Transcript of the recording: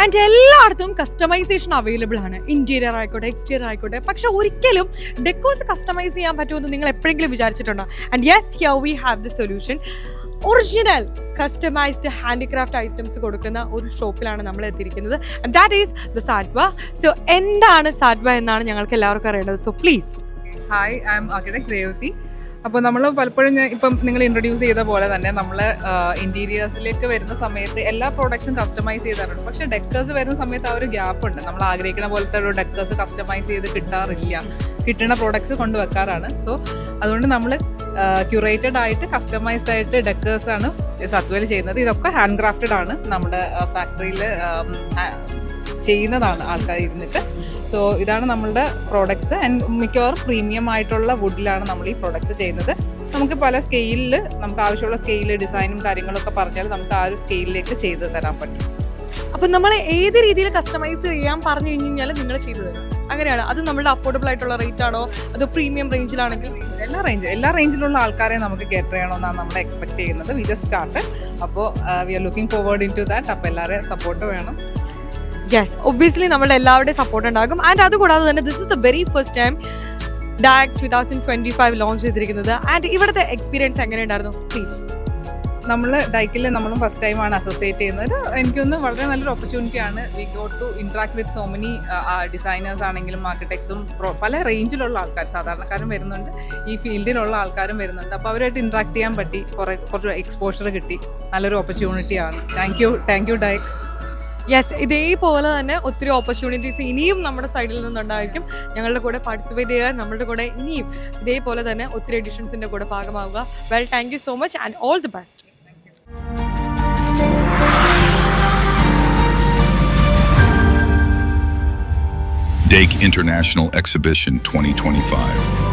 And എല്ലായിടത്തും customization available ആണ്. Interior ആയിക്കോട്ടെ, എക്സ്റ്റീരിയർ ആയിക്കോട്ടെ. പക്ഷെ ഒരിക്കലും ഡെക്കോസ് കസ്റ്റമൈസ് ചെയ്യാൻ പറ്റുമെന്ന് നിങ്ങൾ എപ്പോഴെങ്കിലും വിചാരിച്ചിട്ടുണ്ടോ? And yes, here we have the solution. Original customized handicraft items കൊടുക്കുന്ന ഒരു ഷോപ്പിലാണ് നമ്മൾ എത്തിയിരിക്കുന്നത്. And that is the Sattva. So എന്താണ് സാറ്റ്വ എന്നാണ് ഞങ്ങൾക്ക് എല്ലാവർക്കും അറിയേണ്ടത്. So please. Hi, I am architect Revathi. അപ്പോൾ നമ്മൾ പലപ്പോഴും ഇപ്പം നിങ്ങൾ ഇൻട്രൊഡ്യൂസ് ചെയ്ത പോലെ തന്നെ നമ്മൾ ഇൻറ്റീരിയേഴ്സിലേക്ക് വരുന്ന സമയത്ത് എല്ലാ പ്രോഡക്ട്സും കസ്റ്റമൈസ് ചെയ്താറുണ്ട്. പക്ഷേ ഡെക്കേഴ്സ് വരുന്ന സമയത്ത് ആ ഒരു ഗ്യാപ്പ് ഉണ്ട്. നമ്മൾ ആഗ്രഹിക്കുന്ന പോലത്തെ ഒരു ഡെക്കേഴ്സ് കസ്റ്റമൈസ് ചെയ്ത് കിട്ടാറില്ല. കിട്ടുന്ന പ്രോഡക്ട്സ് കൊണ്ടുവെക്കാറാണ്. സോ അതുകൊണ്ട് നമ്മൾ ക്യൂറേറ്റഡ് ആയിട്ട് കസ്റ്റമൈസ്ഡ് ആയിട്ട് ഡെക്കേഴ്സാണ് സത്വയിൽ ചെയ്യുന്നത്. ഇതൊക്കെ ഹാൻഡ് ക്രാഫ്റ്റഡ് ആണ്. നമ്മുടെ ഫാക്ടറിയിൽ ചെയ്യുന്നതാണ് ആൾക്കാർ ഇരുന്നിട്ട്. സോ ഇതാണ് നമ്മളുടെ പ്രോഡക്ട്സ്. ആൻഡ് മിക്കവാറും പ്രീമിയം ആയിട്ടുള്ള വുഡിലാണ് നമ്മൾ ഈ പ്രോഡക്ട്സ് ചെയ്യുന്നത്. നമുക്ക് പല സ്കെയിലിൽ നമുക്ക് ആവശ്യമുള്ള സ്കെയിൽ ഡിസൈനും കാര്യങ്ങളൊക്കെ പറഞ്ഞാൽ നമുക്ക് ആ ഒരു സ്കെയിലിലേക്ക് ചെയ്ത് തരാൻ പറ്റും. അപ്പം നമ്മൾ ഏത് രീതിയിൽ കസ്റ്റമൈസ് ചെയ്യാൻ പറഞ്ഞു കഴിഞ്ഞാൽ നിങ്ങൾ ചെയ്തു തരും. അങ്ങനെയാണ്. അത് നമ്മുടെ അഫോർഡബിൾ ആയിട്ടുള്ള റേറ്റ് ആണോ അതോ പ്രീമിയം റേഞ്ചിലാണെങ്കിൽ? എല്ലാ റേഞ്ചിലുള്ള ആൾക്കാരെ നമുക്ക് കേറ്റർ ചെയ്യണമെന്നാണ് നമ്മൾ എക്സ്പെക്ട് ചെയ്യുന്നത്. We just started. അപ്പോൾ we are looking forward in to that. അപ്പോൾ എല്ലാവരെയും സപ്പോർട്ട് വേണം. യെസ്, ഒബ്വിയസ്ലി നമ്മുടെ എല്ലാവരുടെയും സപ്പോർട്ട് ഉണ്ടാകും. ആൻഡ് അതുകൂടാതെ തന്നെ this is the very first time DAG 2025 launch ചെയ്തിരിക്കുന്നത്. ആൻഡ് ഇവിടുത്തെ എക്സ്പീരിയൻസ് എങ്ങനെയുണ്ടായിരുന്നു? പ്ലീസ്. നമ്മൾ ഡൈക്കിൽ നമ്മളും ഫസ്റ്റ് ടൈമാണ് അസോസിയേറ്റ് ചെയ്യുന്നത്. എനിക്കൊന്ന് വളരെ നല്ലൊരു ഓപ്പർച്യൂണിറ്റിയാണ്. We got to interact with so many designers ആണെങ്കിലും ആർക്കിടെക്ട്സും പല റേഞ്ചിലുള്ള ആൾക്കാർ, സാധാരണക്കാരും വരുന്നുണ്ട്, ഈ ഫീൽഡിലുള്ള ആൾക്കാരും വരുന്നുണ്ട്. അപ്പോൾ അവരായിട്ട് ഇൻട്രാക്ട് ചെയ്യാൻ പറ്റി, കുറച്ച് എക്സ്പോഷർ കിട്ടി. നല്ലൊരു ഓപ്പർച്യൂണിറ്റിയാണ്. താങ്ക് യു ഡൈക്ക്. യെസ്, ഇതേപോലെ തന്നെ ഒത്തിരി ഓപ്പർച്യൂണിറ്റീസ് ഇനിയും നമ്മുടെ സൈഡിൽ നിന്നുണ്ടായിരിക്കും. ഞങ്ങളുടെ കൂടെ പാർട്ടിസിപ്പേറ്റ് ചെയ്യുക, നമ്മളുടെ കൂടെ ഇനിയും ഇതേപോലെ തന്നെ ഒത്തിരി എഡിഷൻസിൻ്റെ കൂടെ ഭാഗമാവുക. Well, thank you so much and all the best. DAG International Exhibition 2025.